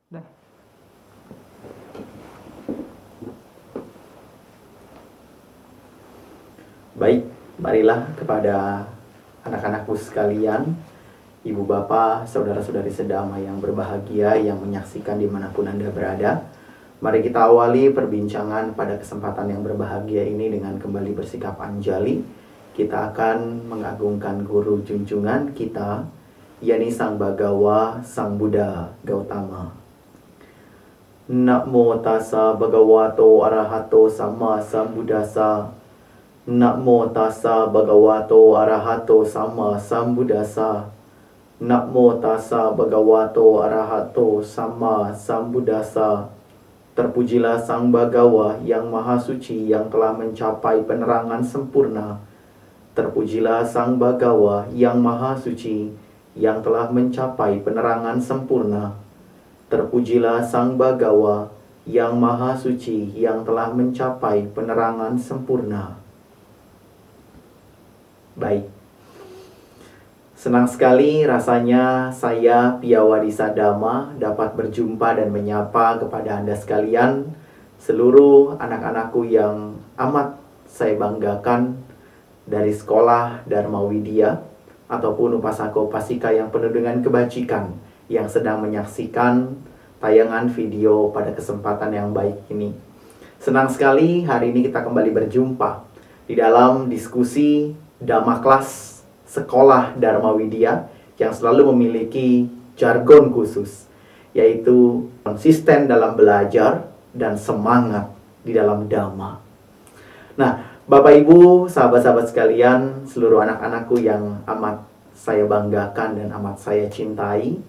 Dah. Baik, marilah kepada anak-anakku sekalian, ibu bapak, saudara-saudari sedama yang berbahagia yang menyaksikan dimanapun Anda berada. Mari kita awali perbincangan pada kesempatan yang berbahagia ini dengan kembali bersikap anjali. Kita akan mengagungkan guru junjungan kita, yakni Sang Bagawa, Sang Buddha Gautama. Namo tassa bhagavato arahato sama sambuddhassa. Namo tassa bhagavato arahato sama sambuddhassa. Namo tassa bhagavato arahato sama sambuddhassa. Terpujilah Sang Bagawa yang Maha Suci yang telah mencapai penerangan sempurna. Terpujilah Sang Bagawa yang Maha Suci yang telah mencapai penerangan sempurna. Terpujilah Sang Bagawa yang Maha Suci yang telah mencapai penerangan sempurna. Baik, senang sekali rasanya saya Piyawadisa Dhamma dapat berjumpa dan menyapa kepada Anda sekalian, seluruh anak-anakku yang amat saya banggakan dari sekolah Dharma Widya ataupun upasaka-upasika yang penuh dengan kebajikan yang sedang menyaksikan tayangan video pada kesempatan yang baik ini. Senang sekali hari ini kita kembali berjumpa di dalam diskusi Dhamma Kelas Sekolah Dharma Widya yang selalu memiliki jargon khusus, yaitu konsisten dalam belajar dan semangat di dalam Dhamma. Nah, Bapak Ibu, sahabat-sahabat sekalian, seluruh anak-anakku yang amat saya banggakan dan amat saya cintai,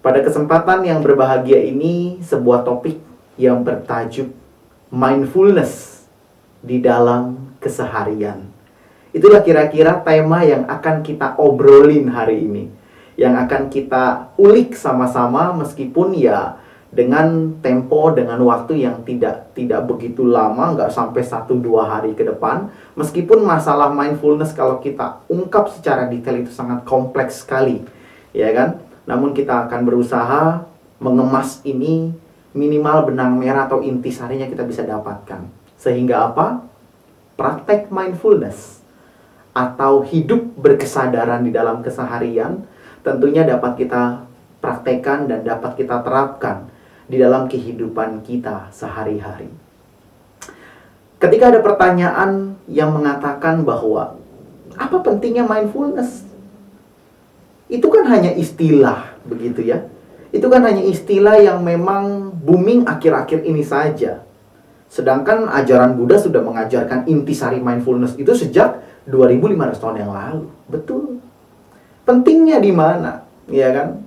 pada kesempatan yang berbahagia ini, sebuah topik yang bertajuk mindfulness di dalam keseharian. Itulah kira-kira tema yang akan kita obrolin hari ini, yang akan kita ulik sama-sama, meskipun ya dengan tempo, dengan waktu yang tidak begitu lama, nggak sampai 1-2 hari ke depan. Meskipun masalah mindfulness kalau kita ungkap secara detail itu sangat kompleks sekali, ya kan? Namun kita akan berusaha mengemas ini minimal benang merah atau intisarinya kita bisa dapatkan. Sehingga apa? Praktek mindfulness atau hidup berkesadaran di dalam keseharian tentunya dapat kita praktekkan dan dapat kita terapkan di dalam kehidupan kita sehari-hari. Ketika ada pertanyaan yang mengatakan bahwa apa pentingnya mindfulness? Itu kan hanya istilah, begitu ya. Itu kan hanya istilah yang memang booming akhir-akhir ini saja. Sedangkan ajaran Buddha sudah mengajarkan intisari mindfulness itu sejak 2500 tahun yang lalu. Betul. Pentingnya di mana? Ya kan?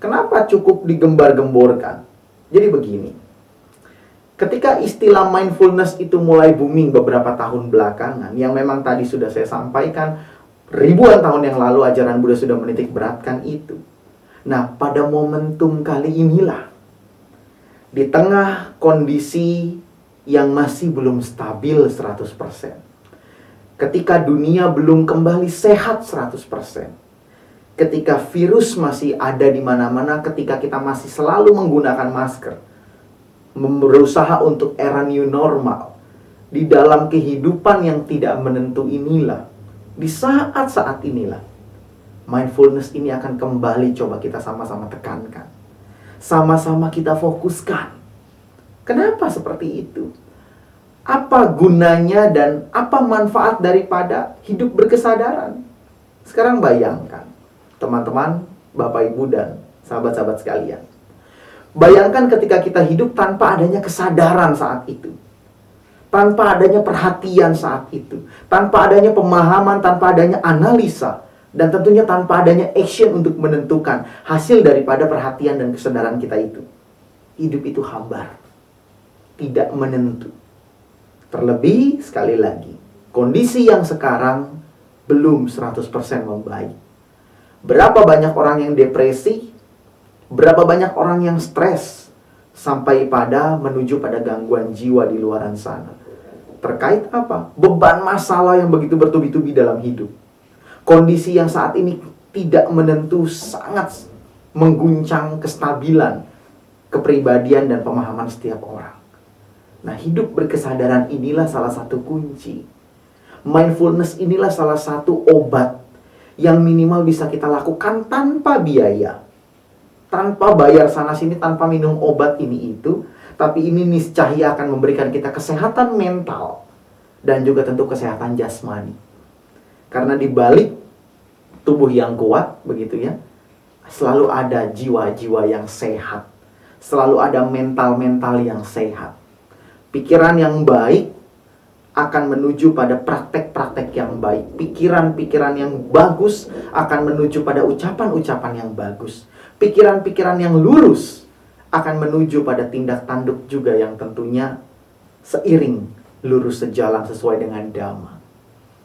Kenapa cukup digembar-gemborkan? Jadi begini. Ketika istilah mindfulness itu mulai booming beberapa tahun belakangan, yang memang tadi sudah saya sampaikan, ribuan tahun yang lalu ajaran Buddha sudah menitik beratkan itu. Nah, pada momentum kali inilah, di tengah kondisi yang masih belum stabil 100%, ketika dunia belum kembali sehat 100%, ketika virus masih ada di mana-mana, ketika kita masih selalu menggunakan masker, berusaha untuk era new normal, di dalam kehidupan yang tidak menentu inilah, di saat-saat inilah, mindfulness ini akan kembali coba kita sama-sama tekankan. Sama-sama kita fokuskan. Kenapa seperti itu? Apa gunanya dan apa manfaat daripada hidup berkesadaran? Sekarang bayangkan, teman-teman, Bapak Ibu dan sahabat-sahabat sekalian. Bayangkan ketika kita hidup tanpa adanya kesadaran saat itu. Tanpa adanya perhatian saat itu. Tanpa adanya pemahaman, tanpa adanya analisa. Dan tentunya tanpa adanya action untuk menentukan hasil daripada perhatian dan kesadaran kita itu. Hidup itu hambar. Tidak menentu. Terlebih, sekali lagi, kondisi yang sekarang belum 100% membaik. Berapa banyak orang yang depresi, berapa banyak orang yang stres, sampai pada menuju pada gangguan jiwa di luaran sana. Terkait apa? Beban masalah yang begitu bertubi-tubi dalam hidup. Kondisi yang saat ini tidak menentu, sangat mengguncang kestabilan kepribadian dan pemahaman setiap orang. Nah, hidup berkesadaran inilah salah satu kunci. Mindfulness inilah salah satu obat yang minimal bisa kita lakukan tanpa biaya. Tanpa bayar sana-sini, tanpa minum obat ini itu. Tapi ini niscaya akan memberikan kita kesehatan mental dan juga tentu kesehatan jasmani. Karena di balik tubuh yang kuat, begitu ya, selalu ada jiwa-jiwa yang sehat. Selalu ada mental-mental yang sehat. Pikiran yang baik akan menuju pada praktek-praktek yang baik. Pikiran-pikiran yang bagus akan menuju pada ucapan-ucapan yang bagus. Pikiran-pikiran yang lurus akan menuju pada tindak tanduk juga yang tentunya seiring, lurus sejalan sesuai dengan dhamma.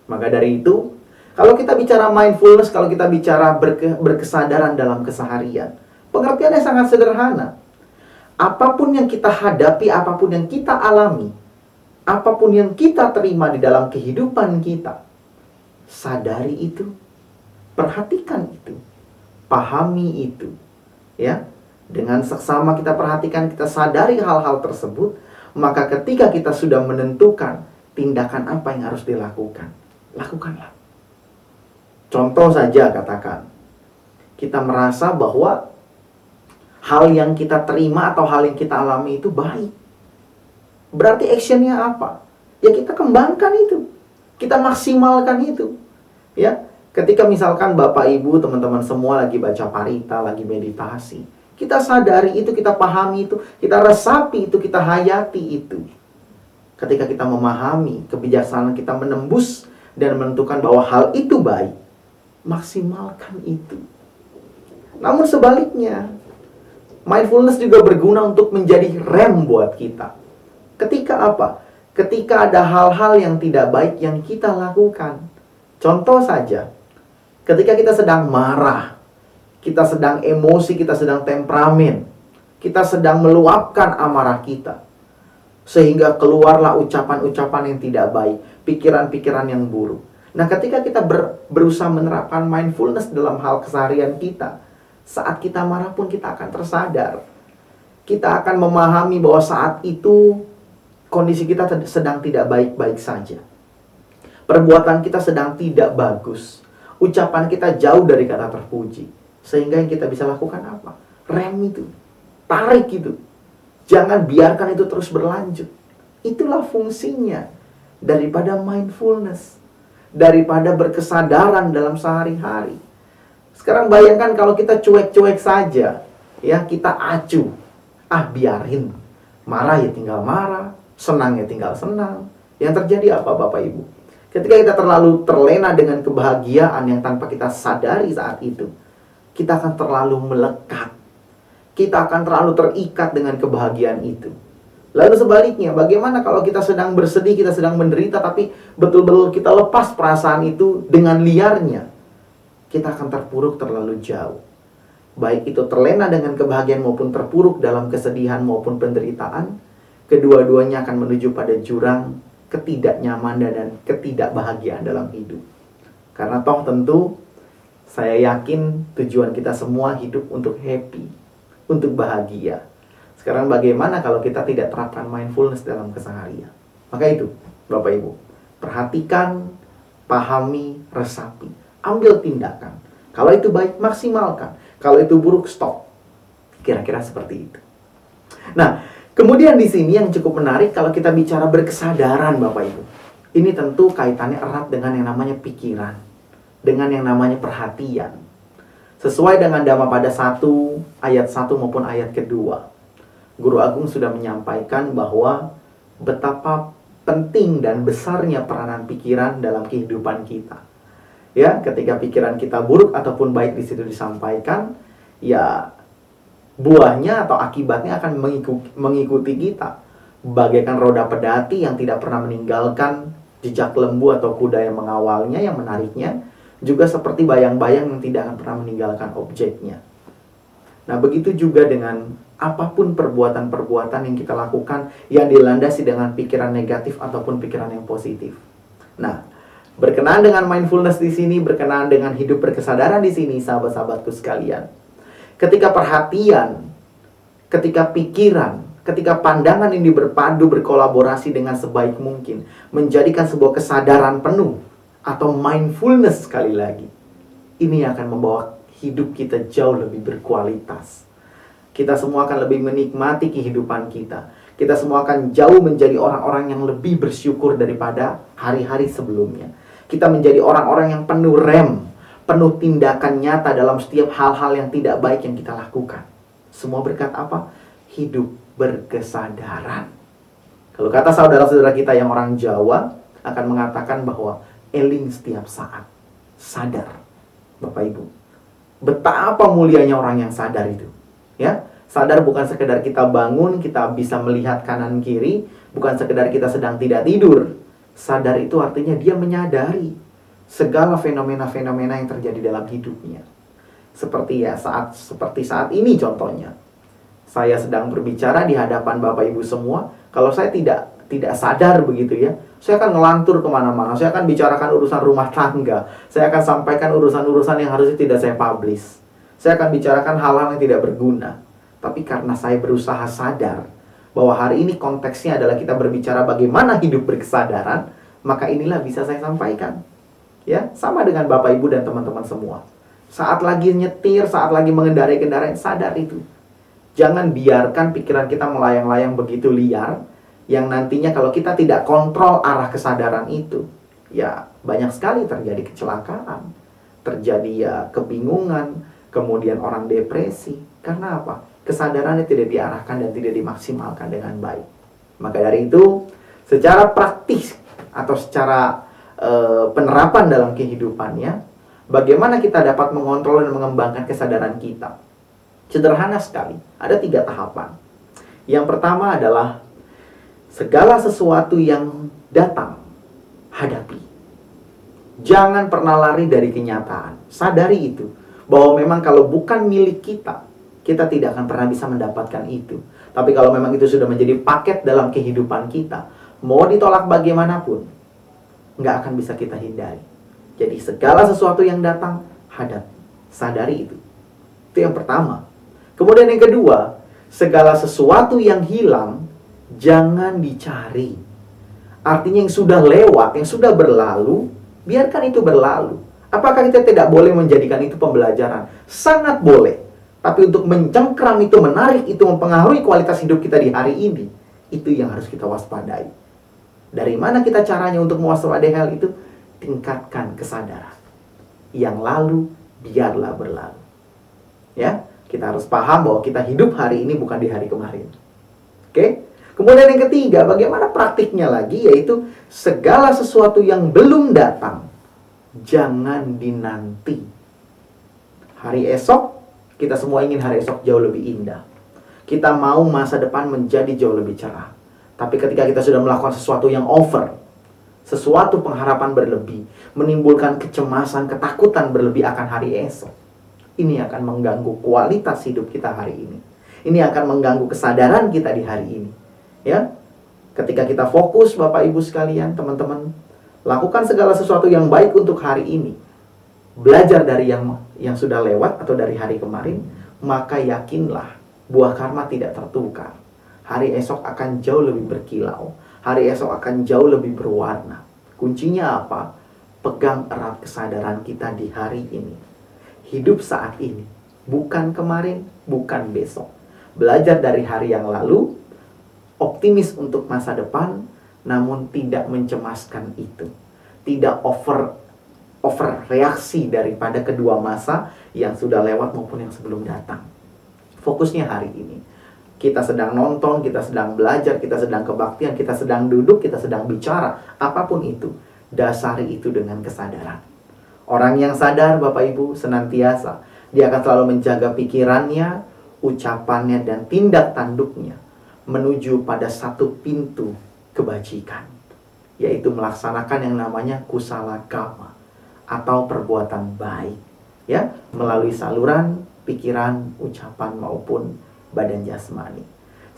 Maka dari itu, kalau kita bicara mindfulness, kalau kita bicara berkesadaran dalam keseharian, pengertiannya sangat sederhana. Apapun yang kita hadapi, apapun yang kita alami, apapun yang kita terima di dalam kehidupan kita, sadari itu, perhatikan itu, pahami itu, ya. Dengan seksama kita perhatikan, kita sadari hal-hal tersebut, maka ketika kita sudah menentukan tindakan apa yang harus dilakukan, lakukanlah. Contoh saja katakan, kita merasa bahwa hal yang kita terima atau hal yang kita alami itu baik. Berarti actionnya apa? Ya kita kembangkan itu. Kita maksimalkan itu. Ya, ketika misalkan Bapak Ibu, teman-teman semua lagi baca parita, lagi meditasi, kita sadari itu, kita pahami itu, kita resapi itu, kita hayati itu. Ketika kita memahami, kebijaksanaan kita menembus dan menentukan bahwa hal itu baik, maksimalkan itu. Namun sebaliknya, mindfulness juga berguna untuk menjadi rem buat kita. Ketika apa? Ketika ada hal-hal yang tidak baik yang kita lakukan. Contoh saja, ketika kita sedang marah, kita sedang emosi, kita sedang temperamen, kita sedang meluapkan amarah kita, sehingga keluarlah ucapan-ucapan yang tidak baik, pikiran-pikiran yang buruk. Nah, ketika kita berusaha menerapkan mindfulness dalam hal keseharian kita, saat kita marah pun kita akan tersadar. Kita akan memahami bahwa saat itu kondisi kita sedang tidak baik-baik saja. Perbuatan kita sedang tidak bagus. Ucapan kita jauh dari kata terpuji. Sehingga yang kita bisa lakukan apa? Rem itu. Tarik itu. Jangan biarkan itu terus berlanjut. Itulah fungsinya daripada mindfulness. Daripada berkesadaran dalam sehari-hari. Sekarang bayangkan kalau kita cuek-cuek saja, ya, kita acuh. Biarin. Marah ya tinggal marah, senang ya tinggal senang. Yang terjadi apa Bapak Ibu? Ketika kita terlalu terlena dengan kebahagiaan yang tanpa kita sadari saat itu, kita akan terlalu melekat. Kita akan terlalu terikat dengan kebahagiaan itu. Lalu sebaliknya, bagaimana kalau kita sedang bersedih, kita sedang menderita, tapi betul-betul kita lepas perasaan itu dengan liarnya? Kita akan terpuruk terlalu jauh. Baik itu terlena dengan kebahagiaan maupun terpuruk dalam kesedihan maupun penderitaan, kedua-duanya akan menuju pada jurang ketidaknyamanan dan ketidakbahagiaan dalam hidup. Karena toh tentu saya yakin tujuan kita semua hidup untuk happy, untuk bahagia. Sekarang bagaimana kalau kita tidak terapkan mindfulness dalam keseharian? Maka itu, Bapak Ibu, perhatikan, pahami, resapi, ambil tindakan. Kalau itu baik, maksimalkan. Kalau itu buruk, stop. Kira-kira seperti itu. Nah, kemudian di sini yang cukup menarik kalau kita bicara berkesadaran, Bapak Ibu. Ini tentu kaitannya erat dengan yang namanya pikiran, dengan yang namanya perhatian. Sesuai dengan Dhammapada 1, ayat 1 maupun ayat kedua. Guru Agung sudah menyampaikan bahwa betapa penting dan besarnya peranan pikiran dalam kehidupan kita. Ya, ketika pikiran kita buruk ataupun baik di situ disampaikan, ya buahnya atau akibatnya akan mengikuti kita. Bagaikan roda pedati yang tidak pernah meninggalkan jejak lembu atau kuda yang mengawalnya, yang menariknya, juga seperti bayang-bayang yang tidak akan pernah meninggalkan objeknya. Nah, begitu juga dengan apapun perbuatan-perbuatan yang kita lakukan yang dilandasi dengan pikiran negatif ataupun pikiran yang positif. Nah, berkenaan dengan mindfulness di sini, berkenaan dengan hidup berkesadaran di sini, sahabat-sahabatku sekalian. Ketika perhatian ketika pikiran, ketika pandangan ini berpadu, berkolaborasi dengan sebaik mungkin, menjadikan sebuah kesadaran penuh atau mindfulness sekali lagi, ini akan membawa hidup kita jauh lebih berkualitas. Kita semua akan lebih menikmati kehidupan kita. Kita semua akan jauh menjadi orang-orang yang lebih bersyukur daripada hari-hari sebelumnya. Kita menjadi orang-orang yang penuh rem, penuh tindakan nyata dalam setiap hal-hal yang tidak baik yang kita lakukan. Semua berkat apa? Hidup berkesadaran. Kalau kata saudara-saudara kita yang orang Jawa akan mengatakan bahwa eling setiap saat. Sadar. Bapak Ibu, betapa mulianya orang yang sadar itu. Ya, sadar bukan sekedar kita bangun, kita bisa melihat kanan kiri, bukan sekedar kita sedang tidak tidur. Sadar itu artinya dia menyadari segala fenomena-fenomena yang terjadi dalam hidupnya. Seperti saat ini contohnya. Saya sedang berbicara di hadapan Bapak Ibu semua. Kalau saya tidak sadar begitu ya, saya akan ngelantur kemana-mana. Saya akan bicarakan urusan rumah tangga. Saya akan sampaikan urusan-urusan yang harusnya tidak saya publish. Saya akan bicarakan hal-hal yang tidak berguna. Tapi karena saya berusaha sadar bahwa hari ini konteksnya adalah kita berbicara bagaimana hidup berkesadaran, maka inilah bisa saya sampaikan. Ya, sama dengan Bapak Ibu dan teman-teman semua. Saat lagi nyetir, saat lagi mengendarai kendaraan, sadar itu. Jangan biarkan pikiran kita melayang-layang begitu liar, yang nantinya kalau kita tidak kontrol arah kesadaran itu, ya banyak sekali terjadi kecelakaan, terjadi ya kebingungan, kemudian orang depresi. Karena apa? Kesadarannya tidak diarahkan dan tidak dimaksimalkan dengan baik. Maka dari itu, secara praktis atau secara penerapan dalam kehidupannya, bagaimana kita dapat mengontrol dan mengembangkan kesadaran kita? Sederhana sekali, ada 3 tahapan. Yang pertama adalah segala sesuatu yang datang, hadapi. Jangan pernah lari dari kenyataan. Sadari itu, bahwa memang kalau bukan milik kita, kita tidak akan pernah bisa mendapatkan itu. Tapi kalau memang itu sudah menjadi paket dalam kehidupan kita, mau ditolak bagaimanapun, nggak akan bisa kita hindari. Jadi segala sesuatu yang datang, hadapi. Sadari itu. Itu yang pertama. Kemudian yang kedua, segala sesuatu yang hilang, jangan dicari. Artinya yang sudah lewat, yang sudah berlalu, biarkan itu berlalu. Apakah kita tidak boleh menjadikan itu pembelajaran? Sangat boleh. Tapi untuk mencengkram itu, menarik itu, mempengaruhi kualitas hidup kita di hari ini, itu yang harus kita waspadai. Dari mana kita caranya untuk mewaspadai hal itu? Tingkatkan kesadaran. Yang lalu, biarlah berlalu. Ya, kita harus paham bahwa kita hidup hari ini bukan di hari kemarin. Oke? Kemudian yang ketiga, bagaimana praktiknya lagi? Yaitu segala sesuatu yang belum datang, jangan dinanti. Hari esok, kita semua ingin hari esok jauh lebih indah. Kita mau masa depan menjadi jauh lebih cerah. Tapi ketika kita sudah melakukan sesuatu yang over, sesuatu pengharapan berlebih, menimbulkan kecemasan, ketakutan berlebih akan hari esok, ini akan mengganggu kualitas hidup kita hari ini. Ini akan mengganggu kesadaran kita di hari ini. Ya, ketika kita fokus, Bapak Ibu sekalian, teman-teman, lakukan segala sesuatu yang baik untuk hari ini. Belajar dari yang sudah lewat atau dari hari kemarin, maka yakinlah buah karma tidak tertukar. Hari esok akan jauh lebih berkilau. Hari esok akan jauh lebih berwarna. Kuncinya apa? Pegang erat kesadaran kita di hari ini. Hidup saat ini, bukan kemarin, bukan besok. Belajar dari hari yang lalu, optimis untuk masa depan, namun tidak mencemaskan itu. Tidak over reaksi daripada kedua masa yang sudah lewat maupun yang sebelum datang. Fokusnya hari ini. Kita sedang nonton, kita sedang belajar, kita sedang kebaktian, kita sedang duduk, kita sedang bicara. Apapun itu, dasari itu dengan kesadaran. Orang yang sadar, Bapak Ibu, senantiasa dia akan selalu menjaga pikirannya, ucapannya, dan tindak tanduknya menuju pada satu pintu kebajikan, yaitu melaksanakan yang namanya kusala kama atau perbuatan baik, ya, melalui saluran pikiran, ucapan maupun badan jasmani.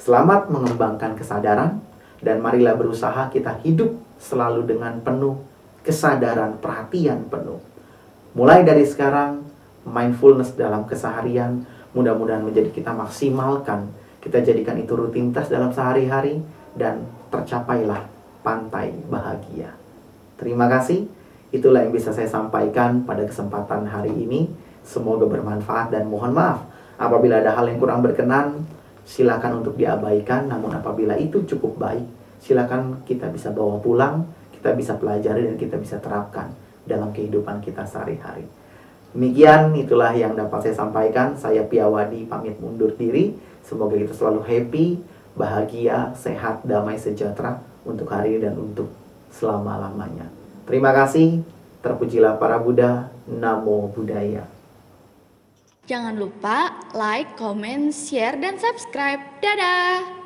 Selamat mengembangkan kesadaran, dan marilah berusaha kita hidup selalu dengan penuh kesadaran, perhatian penuh. Mulai dari sekarang, mindfulness dalam keseharian mudah-mudahan menjadi kita maksimalkan Kita jadikan itu rutinitas dalam sehari-hari dan tercapailah pantai bahagia. Terima kasih. Itulah yang bisa saya sampaikan pada kesempatan hari ini. Semoga bermanfaat dan mohon maaf apabila ada hal yang kurang berkenan, silakan untuk diabaikan. Namun apabila itu cukup baik, silakan kita bisa bawa pulang, kita bisa pelajari dan kita bisa terapkan dalam kehidupan kita sehari-hari. Demikian, itulah yang dapat saya sampaikan. Saya Piawadi pamit mundur diri. Semoga kita selalu happy, bahagia, sehat, damai, sejahtera untuk hari ini dan untuk selama-lamanya. Terima kasih. Terpujilah para Buddha. Namo Buddhaya. Jangan lupa like, comment, share, dan subscribe. Dadah!